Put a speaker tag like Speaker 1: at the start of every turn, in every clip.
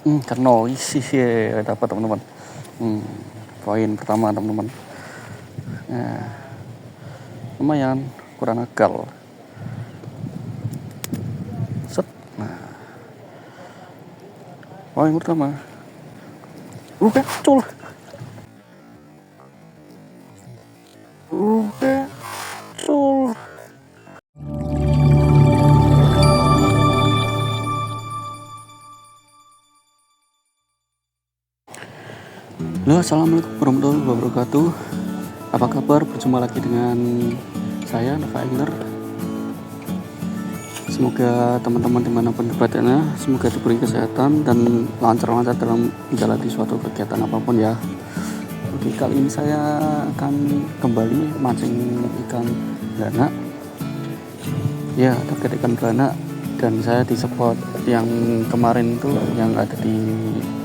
Speaker 1: Karena isi dapat teman-teman. Poin pertama teman-teman. Nah, lumayan kurang akal. Set. Nah, poin pertama. Cul. Cul. Halo, assalamualaikum warahmatullahi wabarakatuh. Apa kabar? Berjumpa lagi dengan saya, Nova Engler. Semoga teman-teman dimanapun beradanya, semoga diberi kesehatan dan lancar-lancar dalam menjalani suatu kegiatan apapun ya. Oke, kali ini saya akan kembali mancing ikan belanak. Ya, terkait ikan belanak, dan saya di spot yang kemarin itu yang ada di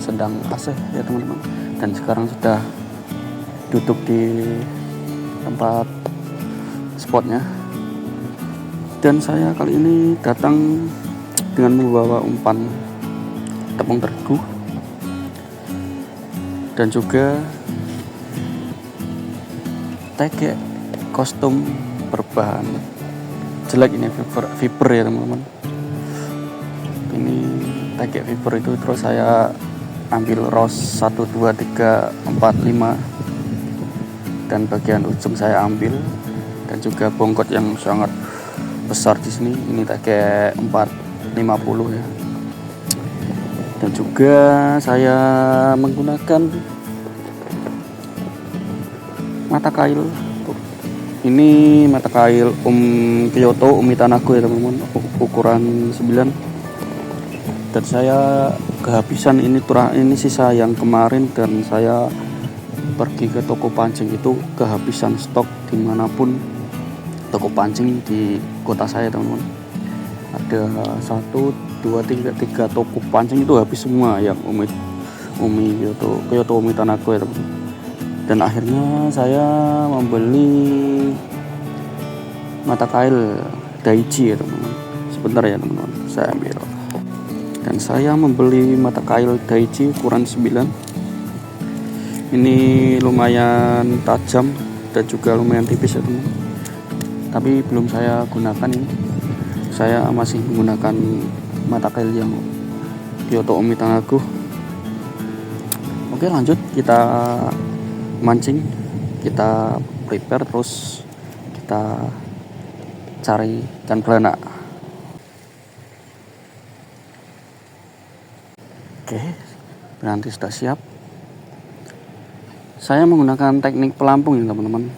Speaker 1: Sendang Aceh ya teman-teman. Dan sekarang sudah duduk di tempat spotnya. Dan saya kali ini datang dengan membawa umpan tepung terigu dan juga tegek kostum berbahan jelek ini, fiber ya teman-teman. Ini tegek fiber itu, terus saya ambil ros 1, 2, 3, 4, 5 dan bagian ujung saya ambil, dan juga bongkot yang sangat besar di sini. Ini tegek 450 ya. Dan juga saya menggunakan mata kail. Ini mata kail Kyoto Umitanago ya teman-teman, ukuran 9. Dan saya kehabisan ini sisa yang kemarin, dan saya pergi ke toko pancing itu kehabisan stok dimanapun toko pancing di kota saya teman-teman. Ada 1, 2, 3 toko pancing itu habis semua yang Kyoto Umitanago ya teman-teman. Dan akhirnya saya membeli mata kail Daichi ya teman-teman. Sebentar ya teman-teman, saya ambil. Dan saya membeli mata kail Daichi ukuran 9. Ini lumayan tajam dan juga lumayan tipis ya teman-teman. Tapi belum saya gunakan ini. Saya masih menggunakan mata kail yang Kyoto Umitanago. Oke, lanjut kita mancing, kita prepare, terus kita cari ikan belanak. Oke, nanti sudah siap. Saya menggunakan teknik pelampung ya teman-teman.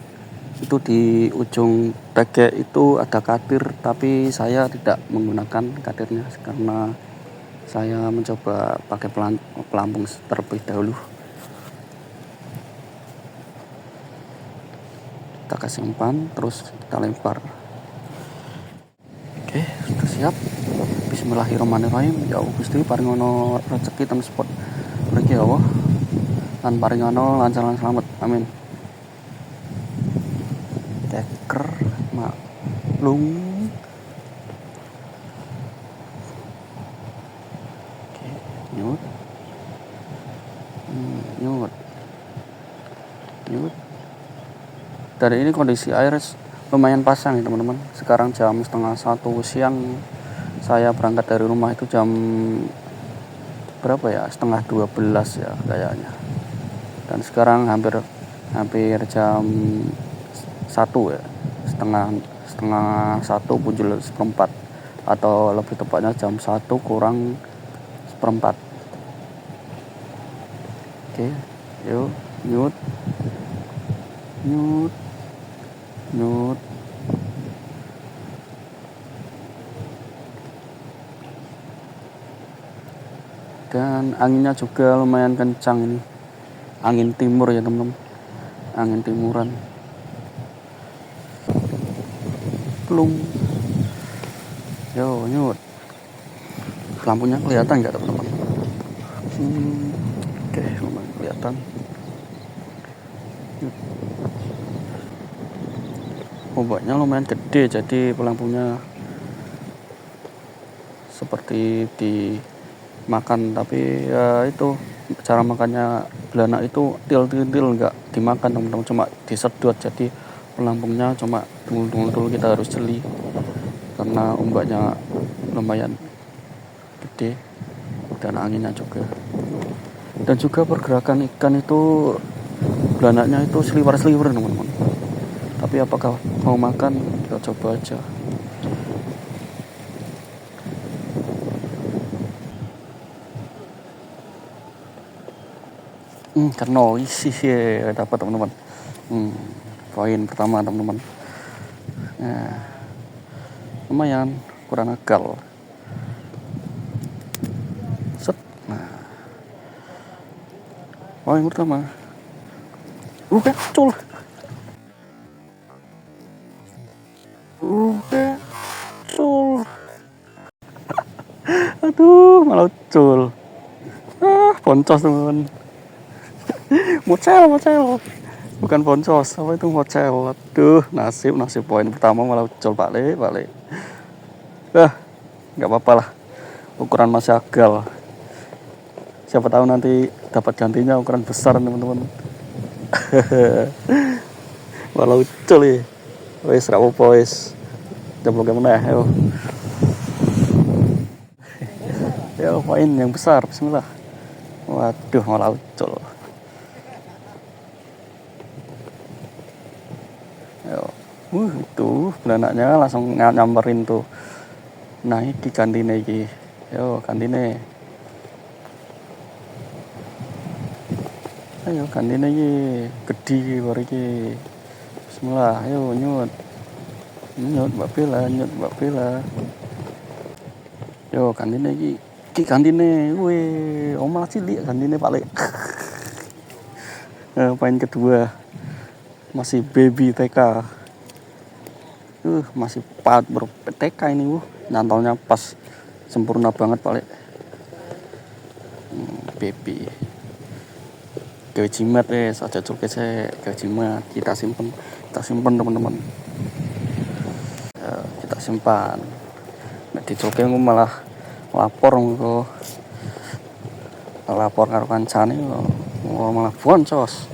Speaker 1: Itu di ujung tegek itu ada katir, tapi saya tidak menggunakan katirnya karena saya mencoba pakai pelampung terlebih dahulu. Kita kasih umpan, terus kita lempar. Oke, sudah siap. Bismillahirrahmanirrahim. Ya Allah Gusti, paringono rezeki teng spot mriki ya Allah. Lan paringono lancar lan selamat. Amin. Teker maklum. Oke, nyut. Dari ini kondisi air lumayan pasang ya teman-teman. Sekarang jam 12:30 siang. Saya berangkat dari rumah itu jam berapa ya? 11:30 ya kayaknya. Dan sekarang hampir jam 1 ya. Setengah 1 punjul 1/4, atau lebih tepatnya jam 1 kurang 1/4. Oke, yuk nyut. Dan anginnya juga lumayan kencang ini. Angin timur ya teman-teman. Angin timuran. Plung. Yo, nyut. Lampunya kelihatan nggak teman-teman? Oke, lumayan kelihatan. Ombaknya lumayan gede, jadi pelampunya seperti di makan, tapi ya itu cara makannya belanak itu til nggak dimakan teman-teman, cuma disedot, jadi pelampungnya cuma dul kita harus jeli karena ombaknya lumayan gede dan anginnya juga. Dan juga pergerakan ikan itu belanaknya itu seliwer teman-teman, tapi apakah mau makan, kita coba aja. Karena isi dapat teman-teman. Poin pertama teman-teman. Nah, lumayan kurang agal. Set. Nah, poin pertama. Kecul. Kecul. Aduh, malah ucul. Boncos teman-teman. Mocel. Bukan boncos, apa itu mocel. Aduh, nasib poin pertama malah ucul, balik. Nggak apa-apa lah. Ukuran masih agal. Siapa tahu nanti dapat gantinya ukuran besar teman-teman. Malah ucul ya. Wes ra apa wes. Coba gimana ya. Ya poin yang besar, bismillah. Waduh, malah ucul. Itu belanaknya langsung nyamperin tuh. Nah, ini kantine iki. Yo, kantine. Ayo kantine iki gede iki baru iki. Bismillah, ayo nyut. Nyut Mbak Bella. Yo, kantine iki kantine. Wih, omah cilik kantine paling. Poin kedua. Masih baby TK. Masih TK ini nyantolnya pas sempurna banget paling. Baby gawe jimat saja culke saya gawe jimat, kita simpen teman-teman. Kita simpan. Nek diculke malah lapor karo kancane malah boncos.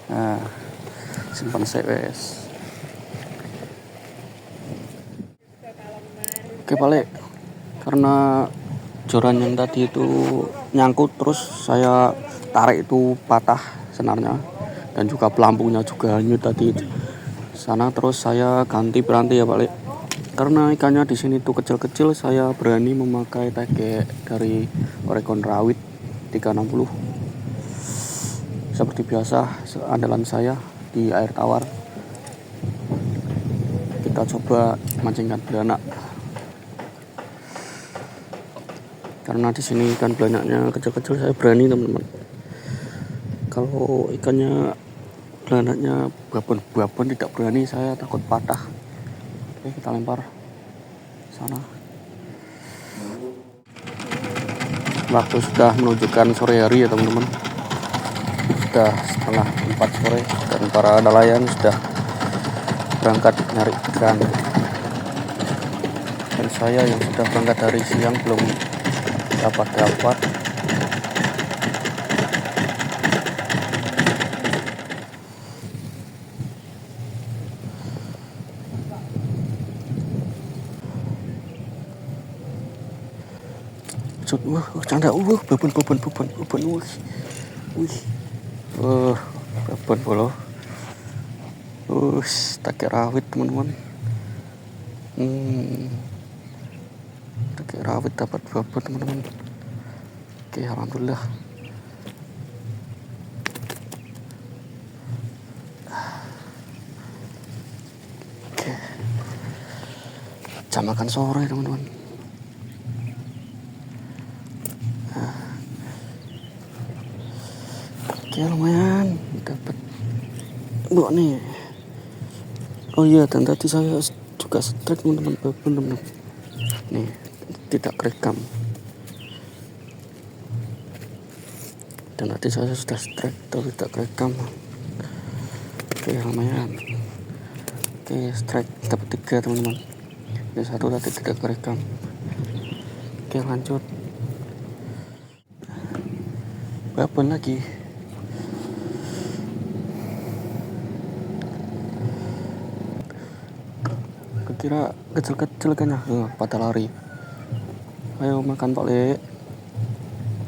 Speaker 1: Nah, simpan wes. Oke balik, karena joran yang tadi itu nyangkut, terus saya tarik itu patah senarnya, dan juga pelampungnya juga hanyut tadi sana. Terus saya ganti peranti ya balik, karena ikannya di sini tuh kecil-kecil. Saya berani memakai tege dari Oregon Rawit 360 seperti biasa, andalan saya di air tawar. Kita coba mancingkan belanak. Karena di sini ikan belanaknya kecil-kecil, saya berani teman-teman. Kalau ikannya belanaknya babon tidak berani, saya takut patah. Oke, kita lempar sana. Waktu sudah menunjukkan sore hari ya teman-teman. Sudah setengah 4 sore dan para nelayan sudah berangkat nyari ikan. Dan saya yang sudah berangkat dari siang belum dapat. Canda, babon. Babon bolo. Teke rawit teman-teman. Teke rawit dapat babon teman-teman. Oke, alhamdulillah. Oke, jam makan sore teman-teman. Oke, lumayan dapat buat nih. Oh iya, dan tadi saya juga strike teman-teman, babon teman-teman. Nih, tidak kerekam. Dan tadi saya sudah strike tapi tidak kerekam. Oke, lumayan. Oke, strike dapat 3 teman-teman. Yang satu tadi tidak kerekam. Oke, lanjut. babon lagi. Kira kecil-kecil kan ya, pada lari. Ayo makan Pak Le.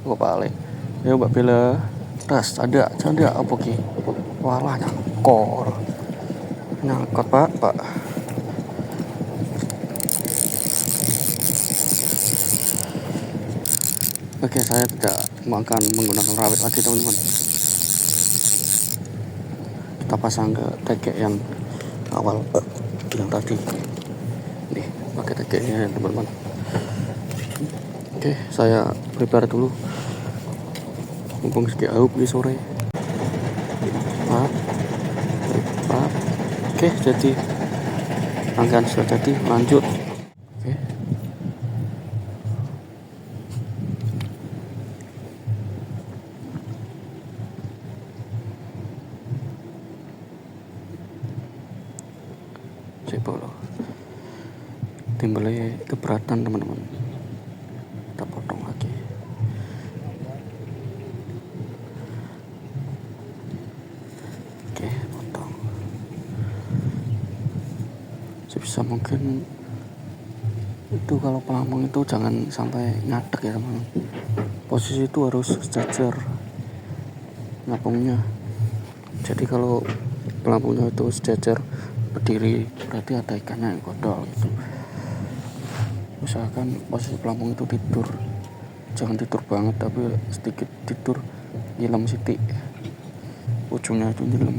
Speaker 1: Kok Pak Le? Ayo Mbak Bella. Tas ada apa ki? Walah nyangkor. Nyangkot Pak. Oke, saya tidak akan menggunakan rawit lagi teman-teman. Kita pasang ke tegek yang awal yang tadi. Nih, pakai tegeknya ya teman-teman. Oke, saya prepare dulu. Mumpung sedikit aup di sore. Pak. Oke, jadi rangkaian sudah jadi, lanjut. Oke. Coba loh. Timbulnya keberatan teman-teman. Kita potong lagi. Oke, potong. Sebisa mungkin itu kalau pelampung itu jangan sampai ngadek ya teman-teman. Posisi itu harus sejajar pelampungnya. Jadi kalau pelampungnya itu sejajar berdiri, berarti ada ikannya yang godol gitu. Usahakan posisi pelampung itu tidur, jangan tidur banget tapi sedikit tidur, nyilam sitik, ujungnya itu nyilam.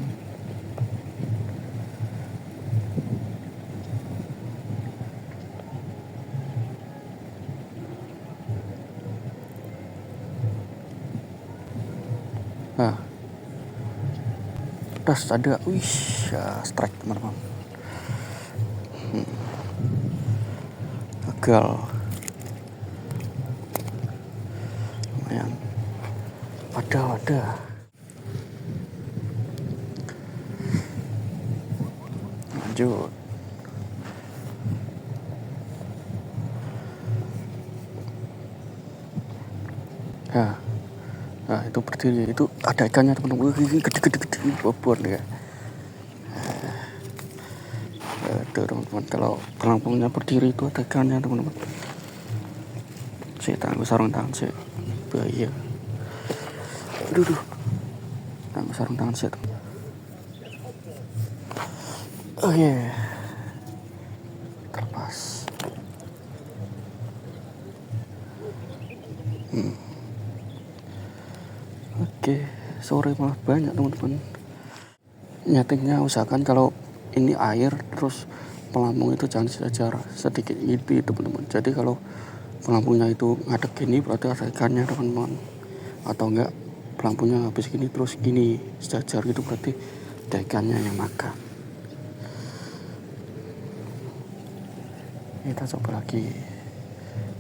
Speaker 1: Nah, tas ada, ya, strike teman-teman. Gagal, lumayan. Wadah. Lanjut. Nah, itu berdiri, itu ada ikannya teman-teman. Gede bobon ya. Itu teman-teman, kalau pelampungnya berdiri itu ada ikannya teman-teman. Saya tangguh sarung tangan saya, bahaya. Aduh. Tangguh sarung tangan saya teman. Oke. Terlepas. Oke, sore malah banyak teman-teman. Nyetingnya usahakan kalau ini air terus pelampung itu jangan sejajar, sedikit gitu teman-teman. Jadi kalau pelampungnya itu ngadek gini berarti ada ikannya teman-teman. Atau enggak pelampungnya habis gini terus gini sejajar gitu berarti ada ikannya yang makan. Kita coba lagi.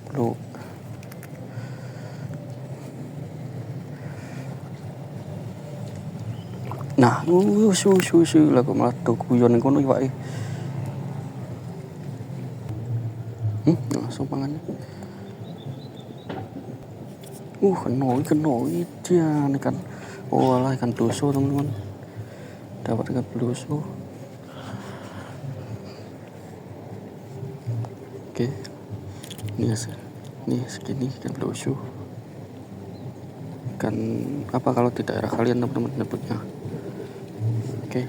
Speaker 1: Peluk. Nah, lagu malah tuh guyon yang kono iwake. Langsung pangannya. Kena dia ikan. Oh alah, ikan doso teman-teman. Dapat ikan doso. Oke. Ini segini ikan doso. Ikan apa kalau di daerah kalian teman-teman nyebutnya? Oke.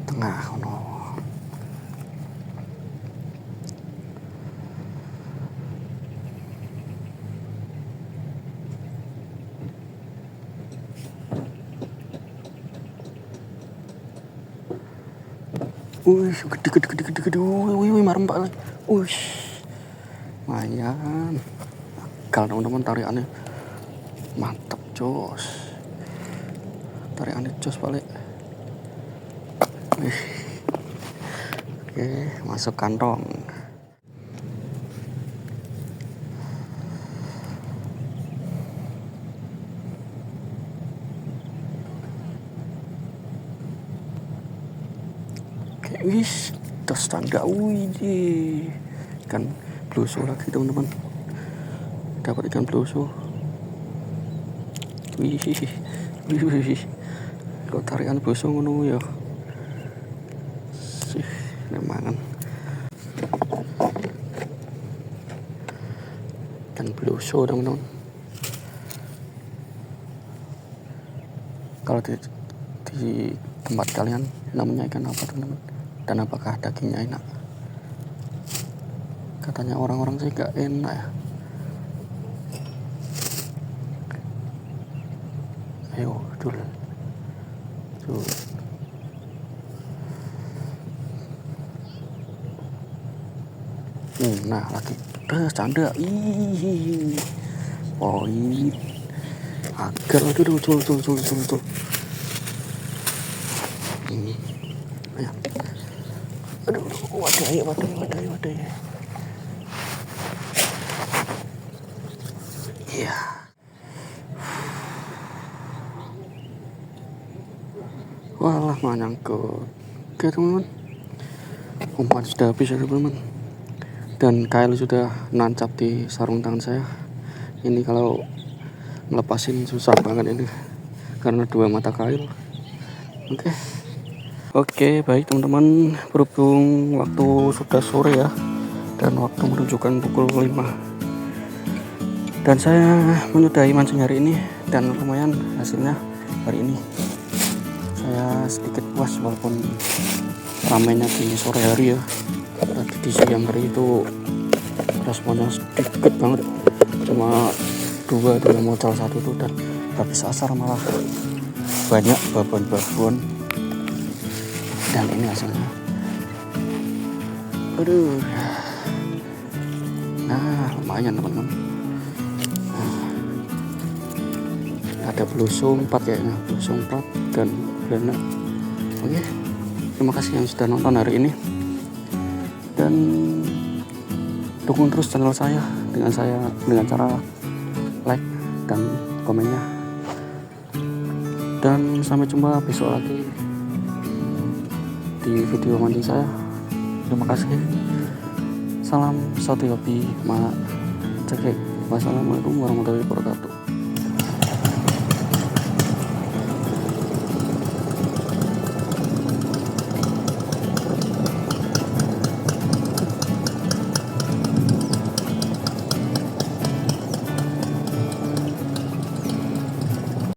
Speaker 1: Tengah no. Gede. Marem Pak. Lumayan. Kalau teman-teman tarikannya mantap jos. Tarikannya jos balik. Oke, masuk kantong. Oke, terus tanda. Wih, ikan bluso lagi teman-teman. Dapat ikan bluso. Wih, kok tarikan bluso ngono ya. Sih, nemangan. Ikan bluso teman-teman. Kalau di tempat kalian namanya ikan apa teman-teman? Dan apakah dagingnya enak? Katanya orang-orang sih gak enak ya. Ayo, dul. Nah, lagi. Canda. Ih. Poin. Agar aduh, cul. Ini. Ayo. Aduh, wadah. Iya. Walah, nyangkut. Oke teman-teman, umpan sudah habis ya teman-teman, dan kail sudah nancap di sarung tangan saya. Ini kalau ngelepasin susah banget ini karena 2 mata kail. Oke, baik teman-teman, berhubung waktu sudah sore ya, dan waktu menunjukkan pukul 5, dan saya menyudahi mancing hari ini, dan lumayan hasilnya hari ini. Saya sedikit puas walaupun ramainya di sore hari ya. Tadi di siang hari itu responnya sedikit banget, cuma 2 modal 1 tuh, dan habis asar malah banyak babon, dan ini hasilnya. Aduh, nah lumayan teman-teman. Ada bluso 4 kayaknya, bluso 4 dan beranak. Oke, terima kasih yang sudah nonton hari ini, dan dukung terus channel saya dengan cara like dan komennya, dan sampai jumpa besok lagi di video mancing saya. Terima kasih. Salam satu hobi, cekek. Wassalamualaikum warahmatullahi wabarakatuh.